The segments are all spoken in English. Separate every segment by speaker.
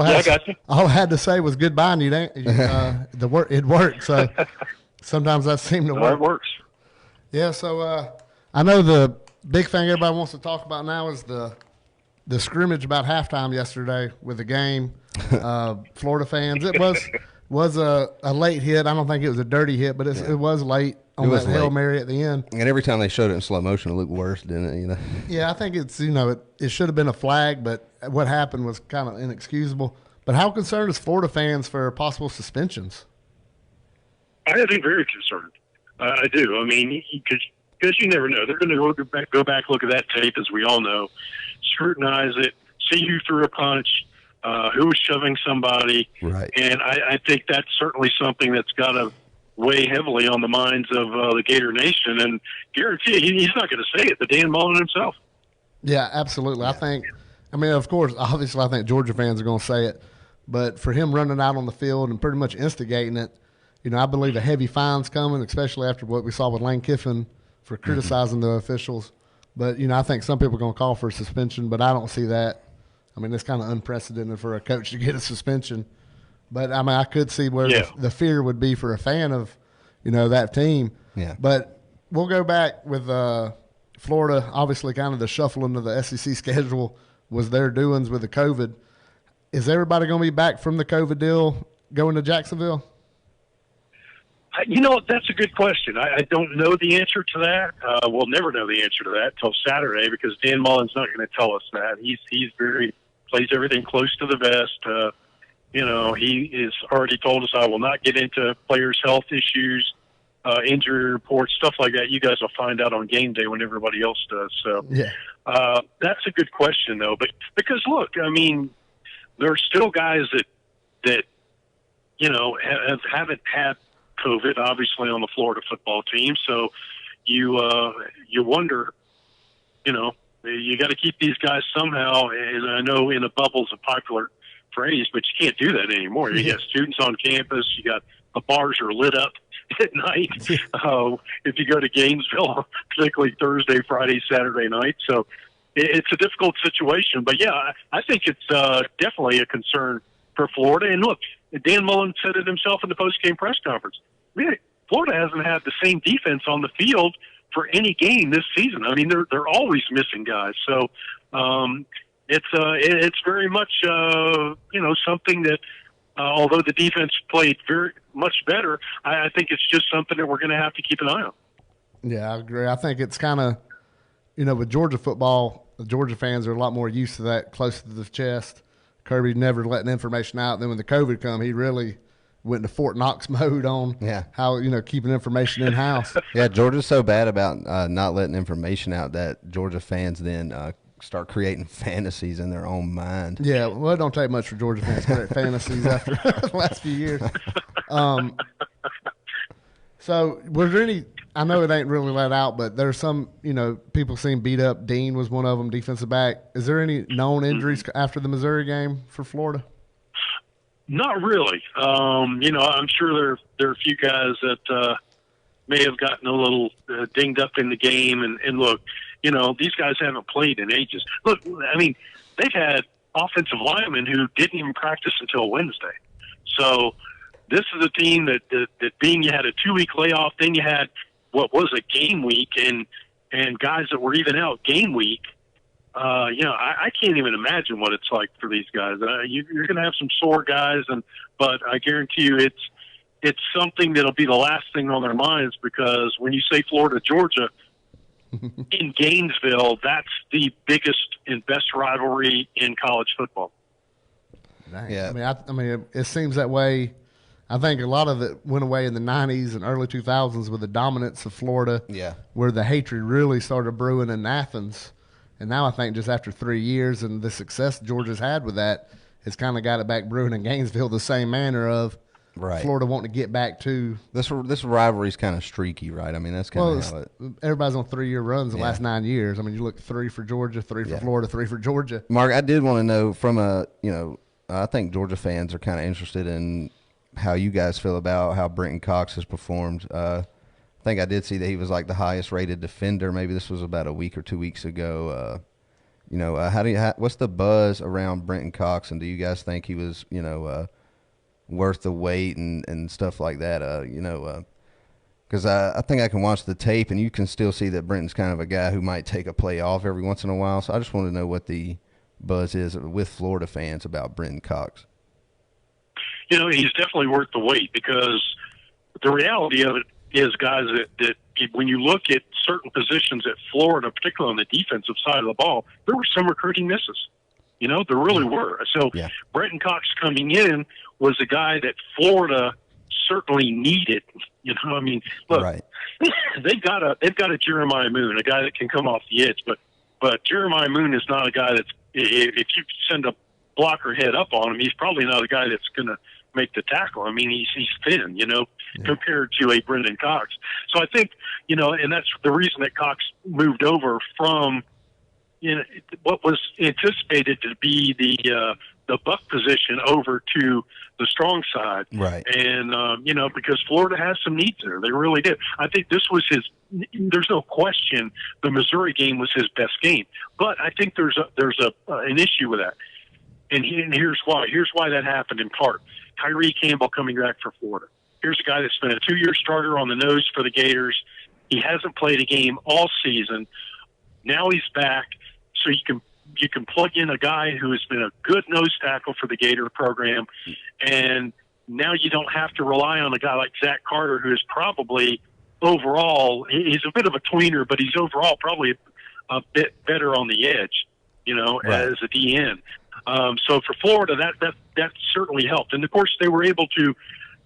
Speaker 1: I got you.
Speaker 2: All I had to say was goodbye, and it worked. So sometimes that seemed to work.
Speaker 1: It works.
Speaker 2: Yeah. So I know the big thing everybody wants to talk about now is the scrimmage about halftime yesterday with the game. Florida fans, it was a late hit. I don't think it was a dirty hit, but it was late on that Hail Mary at the end.
Speaker 3: And every time they showed it in slow motion, it looked worse, didn't it?
Speaker 2: Yeah, I think it's it should have been a flag, but what happened was kind of inexcusable. But how concerned is Florida fans for possible suspensions?
Speaker 1: I think very concerned. I do. I mean, because you never know. They're going to go back, look at that tape, as we all know, scrutinize it, see who threw a punch, who was shoving somebody.
Speaker 3: Right.
Speaker 1: And I think that's certainly something that's got to weigh heavily on the minds of the Gator Nation. And guarantee he's not going to say it, but Dan Mullen himself.
Speaker 2: Yeah, absolutely. Yeah. Of course, obviously, I think Georgia fans are going to say it. But for him running out on the field and pretty much instigating it, I believe a heavy fine's coming, especially after what we saw with Lane Kiffin for criticizing the officials. But, I think some people are going to call for a suspension, but I don't see that. It's kind of unprecedented for a coach to get a suspension. But, I could see where the fear would be for a fan of, that team.
Speaker 3: Yeah.
Speaker 2: But we'll go back with Florida. Obviously, kind of the shuffling of the SEC schedule was their doings with the COVID. Is everybody going to be back from the COVID deal going to Jacksonville?
Speaker 1: That's a good question. I don't know the answer to that. We'll never know the answer to that until Saturday because Dan Mullen's not going to tell us that. He's plays everything close to the vest. He has already told us I will not get into players' health issues, injury reports, stuff like that. You guys will find out on game day when everybody else does. So that's a good question, though. But because, look, there are still guys that haven't had COVID, obviously, on the Florida football team. So you wonder, you got to keep these guys somehow. And I know in a bubble's a popular phrase, but you can't do that anymore. You got students on campus. You got the bars are lit up at night. If you go to Gainesville, particularly Thursday, Friday, Saturday night. So it's a difficult situation. But, yeah, I think it's definitely a concern for Florida. And, look, Dan Mullen said it himself in the post-game press conference. Florida hasn't had the same defense on the field for any game this season. They're always missing guys. So it's very much something that although the defense played very much better, I think it's just something that we're going to have to keep an eye on.
Speaker 2: Yeah, I agree. I think it's kind of with Georgia football, the Georgia fans are a lot more used to that close to the chest. Kirby never letting information out. Then when the COVID come, he really went into Fort Knox mode on how, keeping information in-house.
Speaker 3: Yeah, Georgia's so bad about not letting information out that Georgia fans then start creating fantasies in their own mind.
Speaker 2: Yeah, well, it don't take much for Georgia fans to create fantasies after the last few years. So was there any – I know it ain't really let out, but there's some, people seem beat up. Dean was one of them, defensive back. Is there any known injuries after the Missouri game for Florida?
Speaker 1: Not really. I'm sure there are a few guys that may have gotten a little dinged up in the game. And look, these guys haven't played in ages. Look, they've had offensive linemen who didn't even practice until Wednesday. So this is a team that being you had a 2-week layoff, then you had what was a game week and guys that were even out game week. I can't even imagine what it's like for these guys. You're going to have some sore guys, but I guarantee you it's something that'll be the last thing on their minds because when you say Florida, Georgia, in Gainesville, that's the biggest and best rivalry in college football.
Speaker 2: Dang. Yeah. It seems that way. I think a lot of it went away in the 90s and early 2000s with the dominance of Florida, where the hatred really started brewing in Athens. And now I think just after 3 years and the success Georgia's had with that, it's kind of got it back brewing in Gainesville the same manner of Florida wanting to get back to.
Speaker 3: This rivalry's kind of streaky, right? That's kind of how it.
Speaker 2: Everybody's on 3-year runs the last 9 years. You look 3 for Georgia, 3 for Florida, 3 for Georgia.
Speaker 3: Mark, I did want to know from I think Georgia fans are kind of interested in how you guys feel about how Bretton Cox has performed. I think I did see that he was like the highest rated defender. Maybe this was about a week or 2 weeks ago. What's the buzz around Bretton Cox, and do you guys think he was, worth the wait and stuff like that? Because I think I can watch the tape, and you can still see that Brenton's kind of a guy who might take a play off every once in a while. So I just want to know what the buzz is with Florida fans about Bretton Cox.
Speaker 1: He's definitely worth the wait, because the reality of it is, guys, that when you look at certain positions at Florida, particularly on the defensive side of the ball, there were some recruiting misses. There really were. So Bretton Cox coming in was a guy that Florida certainly needed. Look,
Speaker 3: right.
Speaker 1: they've got a Jeremiah Moon, a guy that can come off the edge, but Jeremiah Moon is not a guy that's, if you send a blocker head up on him, he's probably not a guy that's going to make the tackle. He's thin, compared to a Bretton Cox. So I think, and that's the reason that Cox moved over from, what was anticipated to be the buck position over to the strong side.
Speaker 3: Right.
Speaker 1: And, because Florida has some needs there. They really did. I think this was there's no question the Missouri game was his best game. But I think there's an issue with that. And here's why. Here's why that happened in part. Tyree Campbell coming back for Florida. Here's a guy that's been a 2-year starter on the nose for the Gators. He hasn't played a game all season. Now he's back, so you can plug in a guy who has been a good nose tackle for the Gator program, and now you don't have to rely on a guy like Zach Carter, who is probably overall, he's a bit of a tweener, but he's overall probably a bit better on the edge,
Speaker 3: right,
Speaker 1: as a DN. So for Florida, that certainly helped. And of course, they were able to,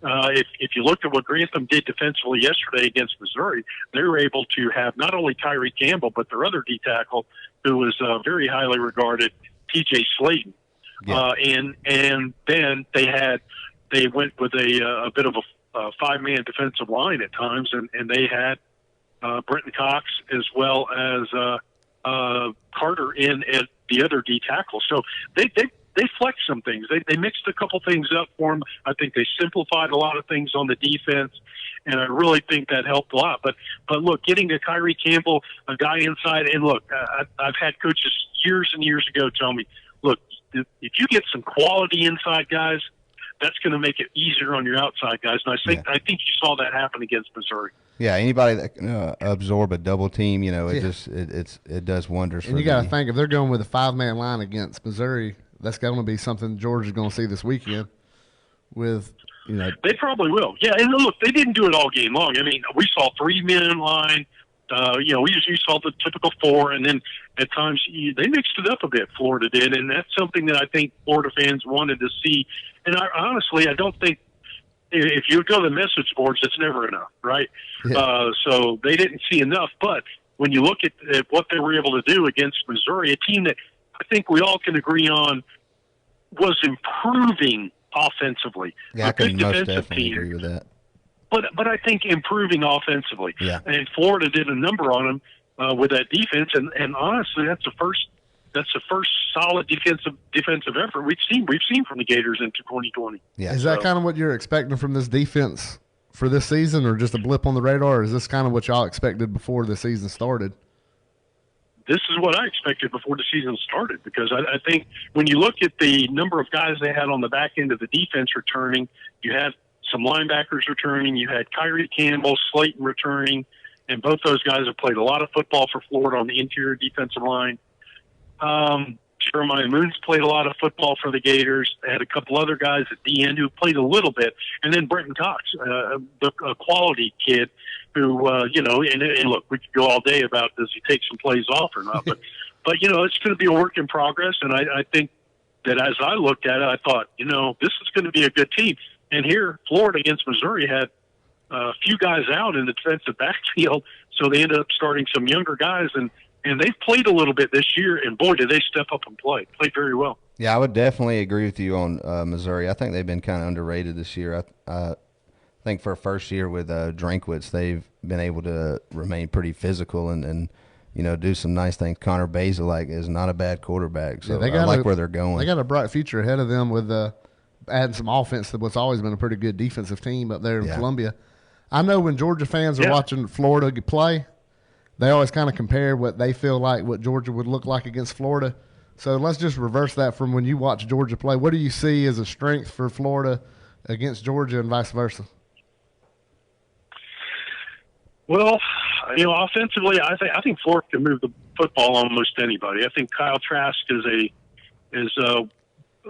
Speaker 1: if you looked at what Grantham did defensively yesterday against Missouri, they were able to have not only Tyree Campbell, but their other D tackle, who was very highly regarded, TJ Slayton.
Speaker 3: Yeah.
Speaker 1: And then they went with a bit of a 5-man defensive line at times, and they had Bretton Cox as well as Carter in at the other D tackle. So they flexed some things. They mixed a couple things up for them. I think they simplified a lot of things on the defense, and I really think that helped a lot. But look, getting to Tyree Campbell, a guy inside, and look, I've had coaches years and years ago tell me, look, if you get some quality inside guys, that's going to make it easier on your outside guys. And I think you saw that happen against Missouri.
Speaker 3: Yeah, anybody that can absorb a double team, it does wonders.
Speaker 2: And you got to think, if they're going with a 5-man line against Missouri, that's going to be something Georgia's going to see this weekend.
Speaker 1: They probably will. Yeah, and look, they didn't do it all game long. We saw 3-man line. We usually saw the typical 4, and then at times they mixed it up a bit. Florida did, and that's something that I think Florida fans wanted to see. And honestly, I don't think, if you go to the message boards, it's never enough, right? Yeah. So they didn't see enough. But when you look at what they were able to do against Missouri, a team that I think we all can agree on was improving offensively.
Speaker 3: Yeah, I can most definitely agree with that.
Speaker 1: But I think improving offensively.
Speaker 3: Yeah.
Speaker 1: And Florida did a number on them with that defense, and honestly, that's the first solid defensive effort we've seen from the Gators into 2020.
Speaker 2: Yeah. Is that kind of what you're expecting from this defense for this season, or just a blip on the radar? Or is this kind of what y'all expected before the season started?
Speaker 1: This is what I expected before the season started, because I think when you look at the number of guys they had on the back end of the defense returning, you had some linebackers returning, you had Tyree Campbell, Slayton returning, and both those guys have played a lot of football for Florida on the interior defensive line. Jeremiah Moon's played a lot of football for the Gators. They had a couple other guys at the end who played a little bit, and then Bretton Cox, a quality kid who, and look, we could go all day about does he take some plays off or not, but it's going to be a work in progress, and I think that as I looked at it, I thought, this is going to be a good team. And here, Florida against Missouri had a few guys out in the defensive backfield, so they ended up starting some younger guys, and they've played a little bit this year, and boy, did they step up and play very well.
Speaker 3: Yeah, I would definitely agree with you on Missouri. I think they've been kind of underrated this year. I think for a first year with Drinkwitz, they've been able to remain pretty physical and do some nice things. Connor Bazelak is not a bad quarterback, so I like where they're going.
Speaker 2: They got a bright future ahead of them with adding some offense to what's always been a pretty good defensive team up there in Columbia. I know when Georgia fans are watching Florida play, they always kind of compare what they feel like what Georgia would look like against Florida. So let's just reverse that from when you watch Georgia play. What do you see as a strength for Florida against Georgia and vice versa?
Speaker 1: Well, offensively, I think Florida can move the football on almost anybody. I think Kyle Trask is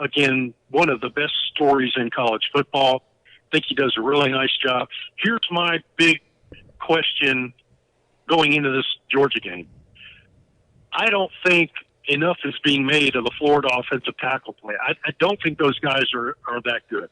Speaker 1: again one of the best stories in college football. I think he does a really nice job. Here's my big question going into this Georgia game. I don't think enough is being made of the Florida offensive tackle play. I don't think those guys are that good.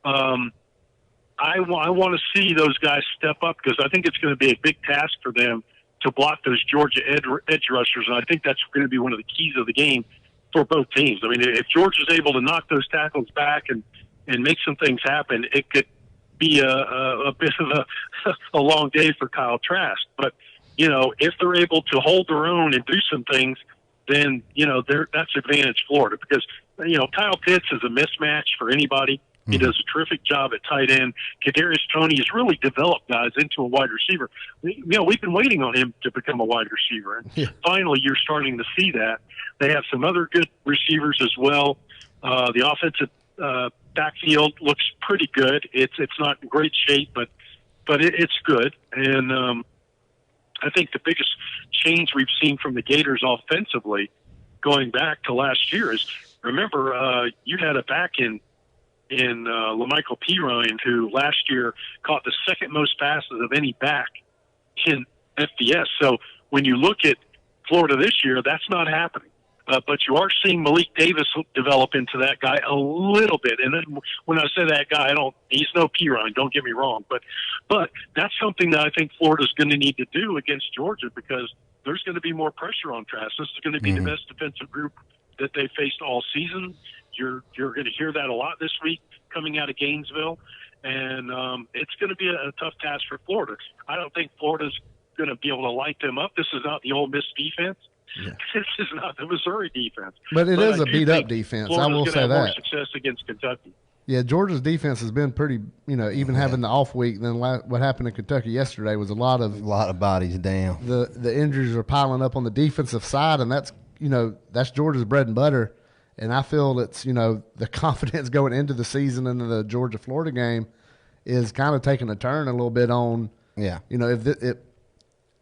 Speaker 1: I want to see those guys step up because I think it's going to be a big task for them to block those Georgia edge rushers, and I think that's going to be one of the keys of the game for both teams. I mean, if Georgia's able to knock those tackles back and make some things happen, it could be a bit of a long day for Kyle Trask. But, if they're able to hold their own and do some things, then, that's advantage Florida because, Kyle Pitts is a mismatch for anybody. He does a terrific job at tight end. Kadarius Toney has really developed guys into a wide receiver. We've been waiting on him to become a wide receiver, and finally you're starting to see that. They have some other good receivers as well. The offensive backfield looks pretty good. It's not in great shape, but it's good. And I think the biggest change we've seen from the Gators offensively going back to last year is, remember, you had a back in LaMichael Pirine, who last year caught the second most passes of any back in FBS. So when you look at Florida this year, that's not happening. But you are seeing Malik Davis develop into that guy a little bit. And then when I say that guy, he's no Pirine, don't get me wrong. But that's something that I think Florida's going to need to do against Georgia because there's going to be more pressure on Trask. This is going to be the best defensive group that they faced all season. You're going to hear that a lot this week coming out of Gainesville, and it's going to be a tough task for Florida. I don't think Florida's going to be able to light them up. This is not the Ole Miss defense. Yeah. This is not the Missouri defense.
Speaker 2: But it is a beat-up defense.
Speaker 1: Florida's
Speaker 2: I will say
Speaker 1: have
Speaker 2: that.
Speaker 1: More success against Kentucky.
Speaker 2: Yeah, Georgia's defense has been pretty, even having the off week. Then what happened in Kentucky yesterday was a lot of
Speaker 3: bodies down.
Speaker 2: The injuries are piling up on the defensive side, and that's Georgia's bread and butter. And I feel it's, the confidence going into the season into the Georgia-Florida game is kind of taking a turn a little bit on, if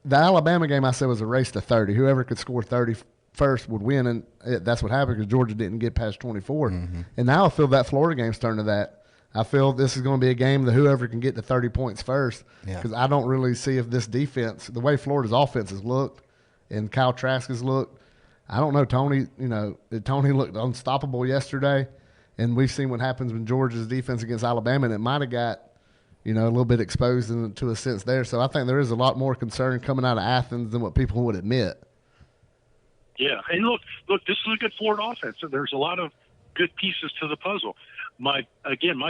Speaker 2: the Alabama game I said was a race to 30. Whoever could score 30 first would win, and that's what happened because Georgia didn't get past 24. And now I feel that Florida game's turned to that. I feel this is going to be a game that whoever can get to 30 points first because I don't really see if this defense, the way Florida's offense has looked and Kyle Trask has looked, I don't know, Tony, Tony looked unstoppable yesterday, and we've seen what happens when Georgia's defense against Alabama, and it might have got, a little bit exposed to a sense there. So I think there is a lot more concern coming out of Athens than what people would admit.
Speaker 1: Yeah, and look, this is a good Florida offense. So there's a lot of good pieces to the puzzle. My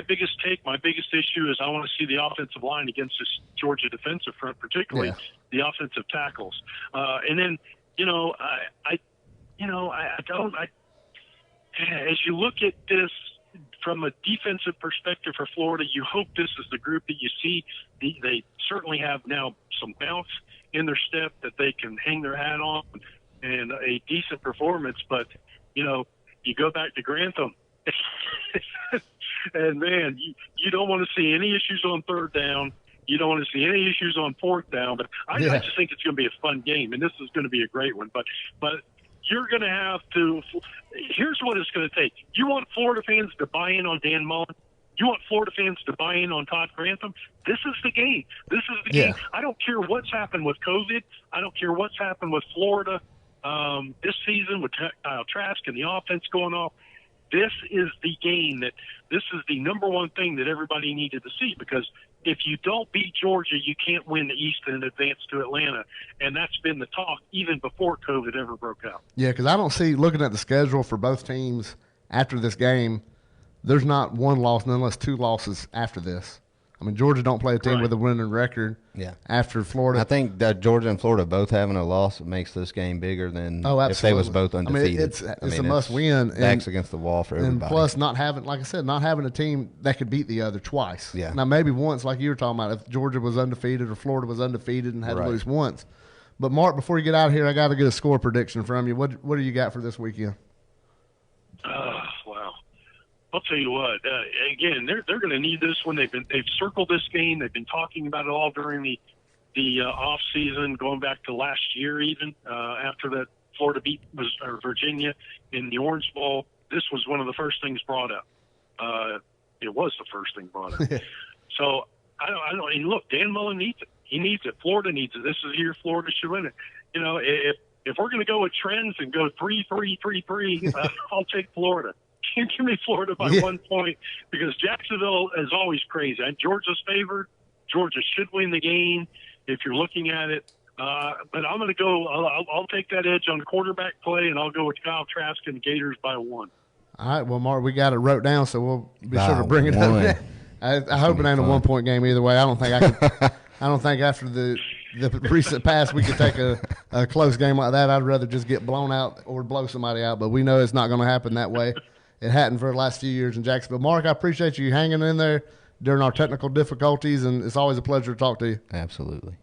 Speaker 1: biggest issue is I want to see the offensive line against this Georgia defensive front, particularly the offensive tackles. And then, as you look at this from a defensive perspective for Florida, you hope this is the group that you see. They certainly have now some bounce in their step that they can hang their hat on and a decent performance. But, you go back to Grantham, and, man, you don't want to see any issues on third down. You don't want to see any issues on fourth down. But I just think it's going to be a fun game, and this is going to be a great one. But you're going to have to – here's what it's going to take. You want Florida fans to buy in on Dan Mullen? You want Florida fans to buy in on Todd Grantham? This is the game. This is the game. I don't care what's happened with COVID. I don't care what's happened with Florida this season with Kyle Trask and the offense going off. This is the game this is the number one thing that everybody needed to see because if you don't beat Georgia, you can't win the East and advance to Atlanta. And that's been the talk even before COVID ever broke out.
Speaker 2: Yeah, because I don't see, looking at the schedule for both teams after this game, there's not one loss, none less two losses after this. I mean, Georgia don't play a team with a winning record after Florida.
Speaker 3: I think that Georgia and Florida both having a loss makes this game bigger than if they was both undefeated.
Speaker 2: It's a must-win.
Speaker 3: Backs against the wall for everybody.
Speaker 2: And plus, not having a team that could beat the other twice. Yeah. Now, maybe once, like you were talking about, if Georgia was undefeated or Florida was undefeated and had to lose once. But Mark, before you get out of here, I got to get a score prediction from you. What do you got for this weekend?
Speaker 1: Wow. I'll tell you what. Again, they're going to need this one. They've circled this game. They've been talking about it all during the off season, going back to last year even after that Florida beat Virginia in the Orange Bowl. This was one of the first things brought up. It was the first thing brought up. So I don't. And look, Dan Mullen needs it. He needs it. Florida needs it. This is the year Florida should win it. You know, if we're going to go with trends and go 3-3-3-3, I'll take Florida. Give me Florida by 1 point because Jacksonville is always crazy. Georgia's favored. Georgia should win the game if you're looking at it. But I'm going to go. I'll take that edge on quarterback play, and I'll go with Kyle Trask and the Gators by 1.
Speaker 2: All right. Well, Mark, we got it wrote down, so we'll be sure to bring it up. I hope it ain't a 1 point game either way. I don't think I could. I don't think after the recent past we could take a close game like that. I'd rather just get blown out or blow somebody out. But we know it's not going to happen that way. It hadn't for the last few years in Jacksonville. Mark, I appreciate you hanging in there during our technical difficulties, and it's always a pleasure to talk to you.
Speaker 3: Absolutely.